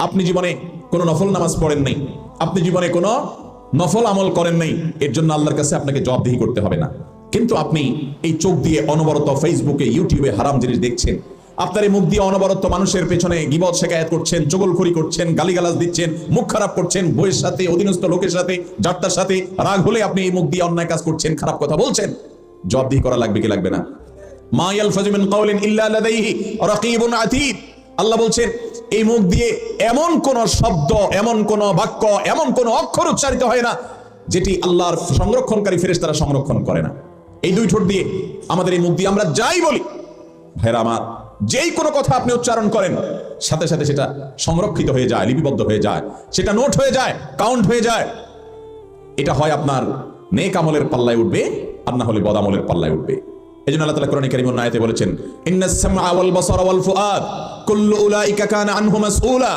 আপনি জীবনে কোনো নফল নামাজ পড়েন নাই, আপনি জীবনে কোনো নফল আমল করেন নাই, এর জন্য আল্লাহর কাছে আপনাকে জবাবদিহি করতে হবে না। কিন্তু আপনি এই চোখ দিয়ে অনবরত ফেসবুকে, ইউটিউবে হারাম জিনিস দেখছেন, আপনার এই মুখ দিয়ে অনবরত মানুষের পেছনে গীবত শেকায়াত করছেন, চগলখড়ি করছেন, গালিগালাজ দিচ্ছেন, মুখ খারাপ করছেন, বইয়ের সাথে, অধীনস্থ লোকের সাথে, যাত্রার সাথে রাগ হলে আপনি এই মুখ দিয়ে অন্যায় কাজ করছেন, খারাপ কথা বলছেন। জবাবদিহি করা লাগবে কি লাগবে না? মা ইয়ালফাযু মিন কাওলিন ইল্লা লাদাইহি রাকীবুন আতীদ। আল্লাহ বলছেন এই মুখ দিয়ে এমন কোন শব্দ, এমন কোন বাক্য, এমন কোন অক্ষর উচ্চারিত হয় না যেটি আল্লাহর সংরক্ষণকারী ফেরেশতারা সংরক্ষণ করে না। এই দুই ঠোঁট দিয়ে, আমাদের এই মুখ দিয়ে আমরা যাই বলি, ভাইরা আমার, যেই কোনো কথা আপনি উচ্চারণ করেন, সাথে সাথে সেটা সংরক্ষিত হয়ে যায়, লিপিবদ্ধ হয়ে যায়, সেটা নোট হয়ে যায়, কাউন্ট হয়ে যায়। এটা হয় আপনার নেক আমলের পাল্লায় উঠবে, আর না হলে বদ আমলের পাল্লায় উঠবে। এজন্য আল্লাহ তাআলা কোরআনে কারীমের আয়াতে বলেছেন, ইন্নাস সামআ ওয়াল বাসারা ওয়াল ফুআদ কুল্লু উলাইকা কানা আনহু মাসউলা।